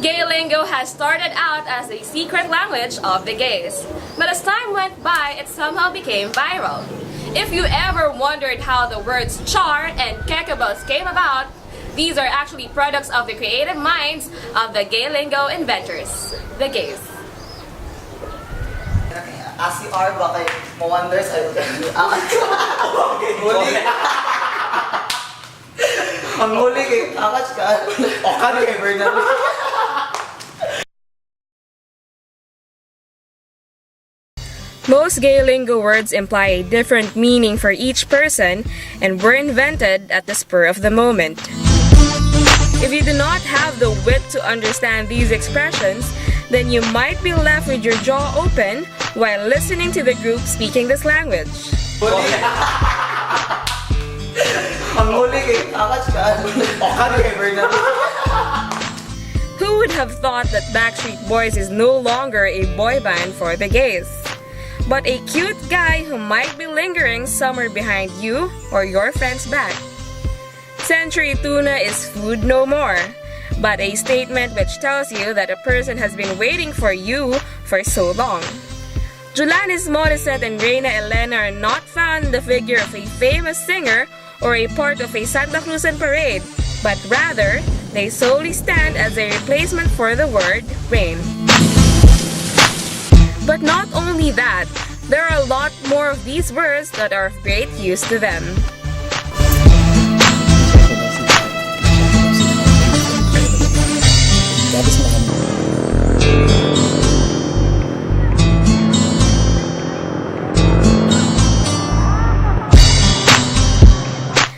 Gay lingo has started out as a secret language of the gays, but as time went by, it somehow became viral. If you ever wondered how the words char and kekabos came about, these are actually products of the creative minds of the gay lingo inventors, the gays. As you are, bakit mo-wonders ay ang huli kay Akash ka. O ka kay Bernardo. Most gay lingo words imply a different meaning for each person and were invented at the spur of the moment. If you do not have the wit to understand these expressions, then you might be left with your jaw open while listening to the group speaking this language. Ang huli kay Akash ka. O ka kay Bernardo. Who would have thought that Backstreet Boys is no longer a boy band for the gays, but a cute guy who might be lingering somewhere behind you or your friend's back? Century tuna is food no more, but a statement which tells you that a person has been waiting for you for so long. Julanis Morissette and Reina Elena are not found in the figure of a famous singer or a part of a Santa Cruzan parade, but rather, they solely stand as a replacement for the word rain. But not only that, there are a lot more of these words that are of great use to them.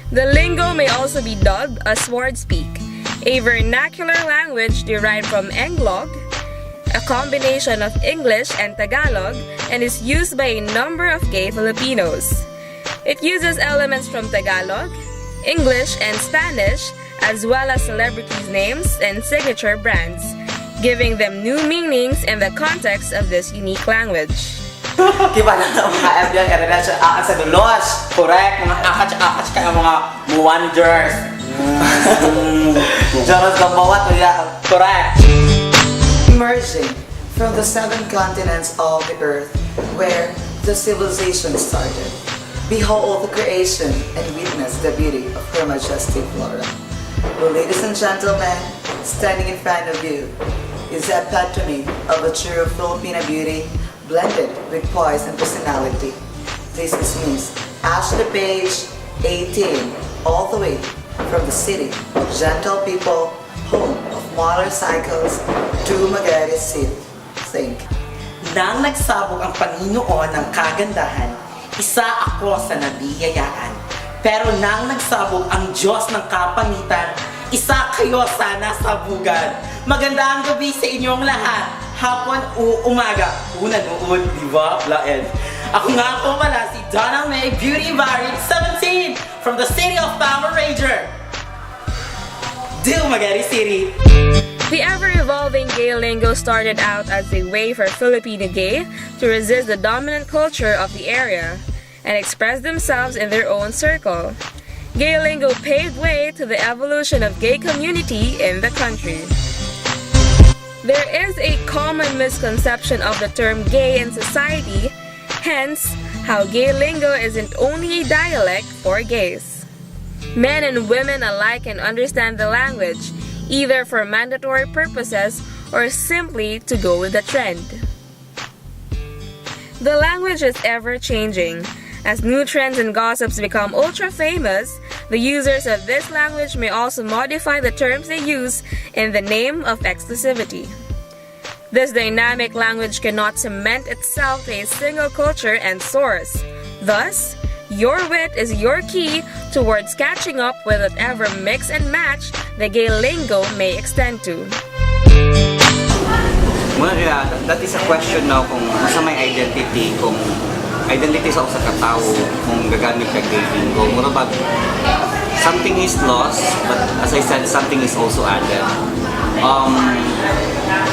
The lingo may also be dubbed as sword speak, a vernacular language derived from Englog, a combination of English and Tagalog, and is used by a number of gay Filipinos. It uses elements from Tagalog, English, and Spanish, as well as celebrities' names and signature brands, giving them new meanings in the context of this unique language. Kiba na ang mga FBL karena siya sa dulos. Correct. Mga akach ka mga wonders. Jaros gambawat ya. Correct. Emerging from the 7 continents of the earth where the civilization started. Behold the creation and witness the beauty of her majestic flora. Well, ladies and gentlemen, standing in front of you is the epitome of a true Filipina beauty blended with poise and personality. This is Miss Ashley Page, 18, all the way from the city of gentle people, home of motorcycles, to Magallanes City. Think. Nang nagsabog ang Panginoon ng kagandahan, isa ako sa nabiyayaan. Pero nang nagsabog ang Diyos ng kapangitan, isa kayo sa nasabugan. Magandang gabi sa inyong lahat. Hapon o umaga. Nanood, di ba? Laed. Ako nga po pala si Donna May Beauty Barry, 17, from the city of Power Ranger. Magallanes City. The ever-evolving gay lingo started out as a way for Filipino gay to resist the dominant culture of the area and express themselves in their own circle. Gay lingo paved way to the evolution of gay community in the country. There is a common misconception of the term gay in society, hence, how gay lingo isn't only a dialect for gays. Men and women alike can understand the language, either for mandatory purposes or simply to go with the trend. The language is ever-changing. As new trends and gossips become ultra-famous, the users of this language may also modify the terms they use in the name of exclusivity. This dynamic language cannot cement itself to a single culture and source. Thus, your wit is your key towards catching up with whatever mix and match the gay lingo may extend to. Muna that is a question now kung sa may identity, kung identity sa usa ka tawo, kung gagamit ka gay lingo. Mura ba something is lost, but as I said, something is also added.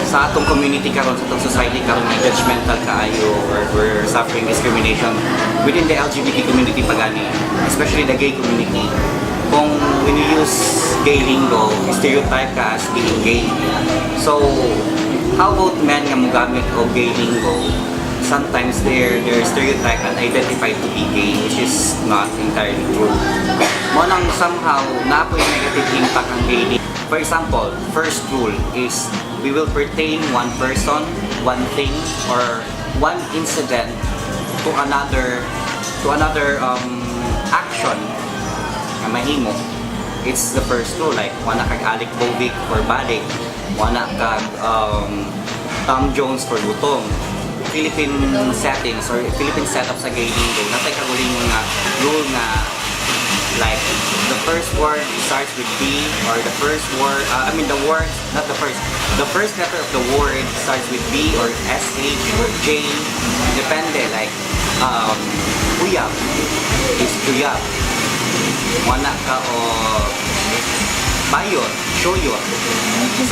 Sa atong community karon, sa atong society karon, may judgmental kaayo, or we're suffering discrimination within the LGBT community pagani, especially the gay community. kung when you use gay lingo, stereotype ka as being gay. So, how about men nga mogamit o gay lingo? Sometimes they're stereotyped and identified to be gay, which is not entirely true. Mo nang somehow na po yung negative impact ang gay lingo. For example, first rule is we will pertain one person, one thing, or one incident to another action na mahimo. It's the first rule, like wala kag alik bobik for balik, wala kag Tom Jones for gutom. Philippine settings or Philippine setup sa gay lingo, natay kaguling nga rule nga like the first word starts with B, or the first word, the word, not the first letter of the word starts with B or SH or J, depende, like uyab is tuyab, wana ka o bayot, shoyot.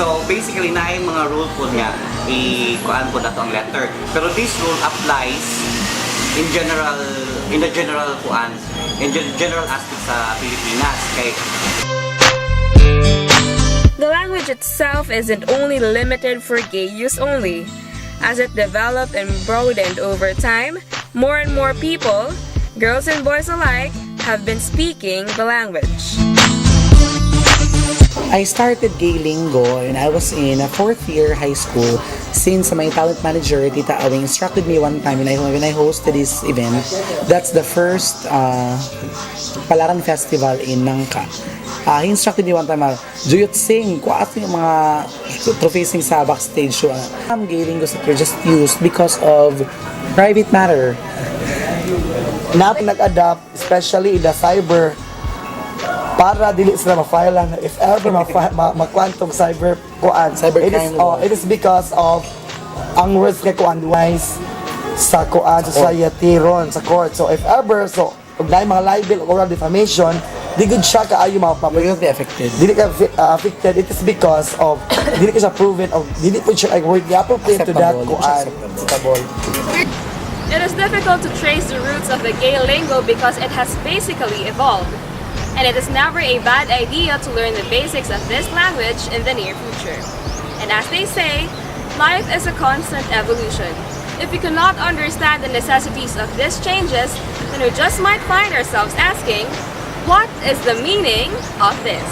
So basically na yung mga rule po nga kuan po dato ang letter, pero this rule applies in the general aspect sa Pilipinas. Kay The language itself isn't only limited for gay use only. As it developed and broadened over time, more and more people, girls and boys alike, have been speaking the language. I started gay lingo when I was in a 4th year high school, since my talent manager, Tita Awing, instructed me one time when I hosted this event. That's the first Palaran Festival in Nangka. He instructed me one time, Juyot sing, kuat yung mga trophy sing sa backstage show. Gay lingo were just used because of private matter. Nag-adapt, especially in the cyber, para dili sila ma-file if ever ma-quantum cybercrime. It is because of ang words kay kuan wise sa kuan society ron sa court. So if ever, so kung na mga libel or defamation, di good siya kaayo Really affected. dili ka affected. It is because of dili ka siya proven of dili po siya like word appropriate to that kuan. Acceptable. It is difficult to trace the roots of the gay lingo because it has basically evolved. And it is never a bad idea to learn the basics of this language in the near future. And as they say, life is a constant evolution. If we cannot understand the necessities of these changes, then we just might find ourselves asking, what is the meaning of this?